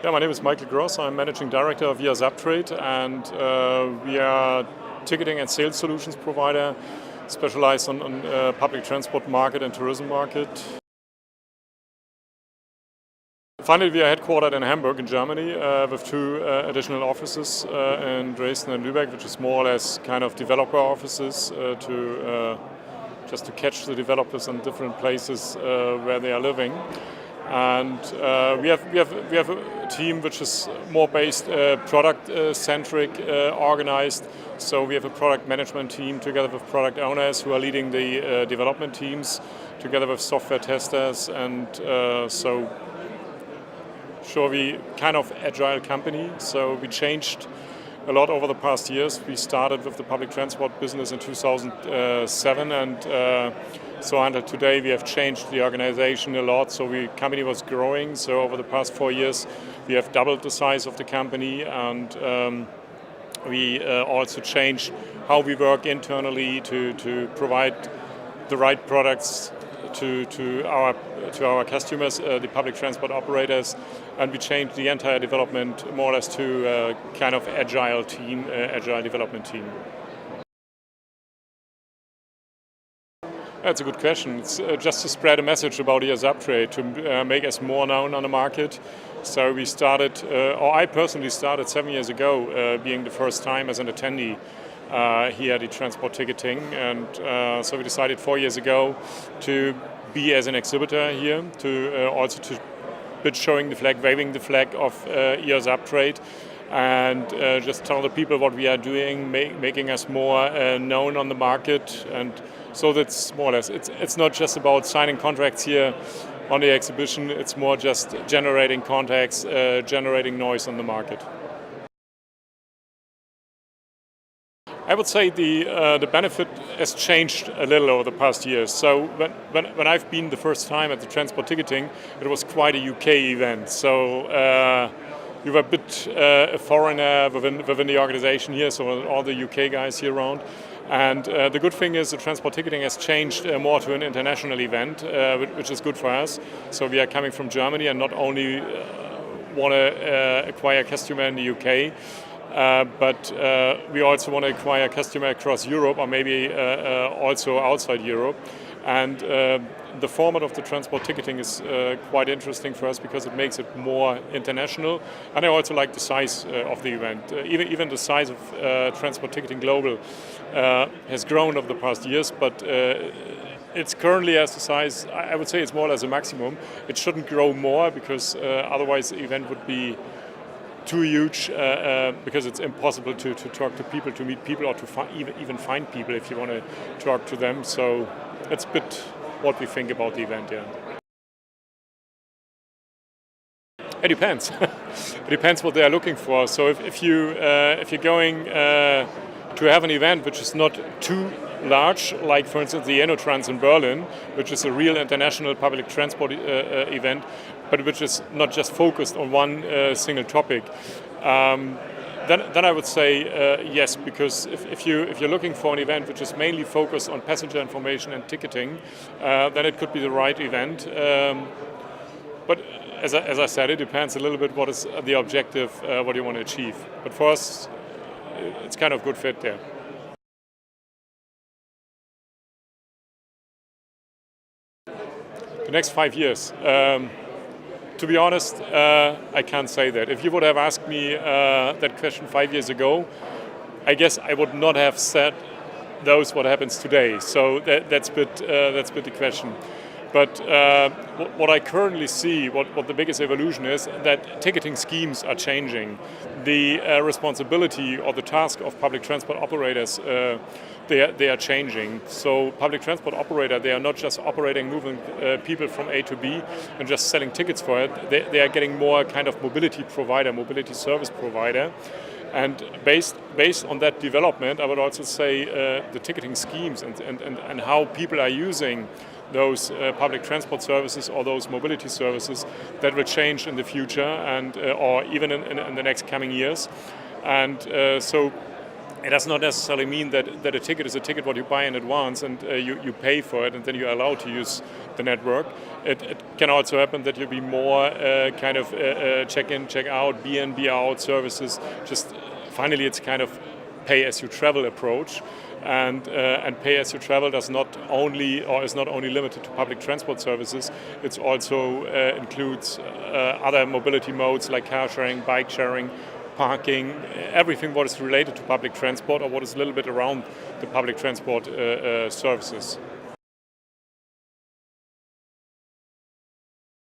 Yeah, my name is Michael Gross. I'm Managing Director of eos.uptrade, and we are ticketing and sales solutions provider specialized on public transport market and tourism market. Finally, we are headquartered in Hamburg in Germany with two additional offices in Dresden and Lübeck, which is more or less kind of developer offices just to catch the developers in different places where they are living. And we have a team which is more based product-centric, organized. So we have a product management team together with product owners who are leading the development teams, together with software testers, and so we kind of agile company. So we changed a lot over the past years. We started with the public transport business in 2007, and so until today we have changed the organization a lot. So the company was growing. So over the past 4 years we have doubled the size of the company, and we also changed how we work internally to provide the right products to our customers, the public transport operators, and we changed the entire development more or less to a kind of agile development team. That's a good question. It's just to spread a message about eos.uptrade, to make us more known on the market. So we started, or I personally started 7 years ago, being the first time as an attendee here at the transport ticketing, and so we decided 4 years ago to be as an exhibitor here, to also to bit showing the flag, waving the flag of eos.uptrade, and just tell the people what we are doing, making us more known on the market. And so that's more or less, it's not just about signing contracts here on the exhibition, it's more just generating contacts, generating noise on the market. I would say the benefit has changed a little over the past years. So when I've been the first time at the transport ticketing, it was quite a UK event. So you were a bit a foreigner within the organization here, so all the UK guys here around. And the good thing is the transport ticketing has changed more to an international event, which is good for us. So we are coming from Germany and not only want to acquire a customer in the UK, but we also want to acquire a customer across Europe, or maybe also outside Europe. And the format of the transport ticketing is quite interesting for us because it makes it more international. And I also like the size of the event. Even the size of transport ticketing global has grown over the past years, but it's currently as a size, I would say it's more or less a maximum. It shouldn't grow more because otherwise the event would be too huge, because it's impossible to talk to people, to meet people, or to even find people if you want to talk to them. So it's a bit what we think about the event, yeah. It depends. It depends what they are looking for. So if you're going to have an event which is not too large, like for instance the Trans in Berlin, which is a real international public transport event, but which is not just focused on one single topic, then I would say yes, because if you're looking for an event which is mainly focused on passenger information and ticketing, then it could be the right event. But as I said, it depends a little bit what is the objective, what you want to achieve. But for us, it's kind of good fit there. The next 5 years. To be honest, I can't say that. If you would have asked me that question 5 years ago, I guess I would not have said what happens today. So that's a bit the question. But what I currently see, what the biggest evolution is, that ticketing schemes are changing. The responsibility or the task of public transport operators, they are changing. So public transport operator, they are not just operating, moving people from A to B and just selling tickets for it. They are getting more kind of mobility provider, mobility service provider. And based on that development, I would also say the ticketing schemes and how people are using those public transport services or those mobility services, that will change in the future and or even in the next coming years. And so it does not necessarily mean that a ticket is a ticket what you buy in advance and you pay for it and then you're allowed to use the network. It can also happen that you'll be more kind of check in, check out, be in, be out services. Just finally, it's kind of pay as you travel approach. And pay as you travel is not only limited to public transport services. It also includes other mobility modes like car sharing, bike sharing, parking, everything what is related to public transport or what is a little bit around the public transport services.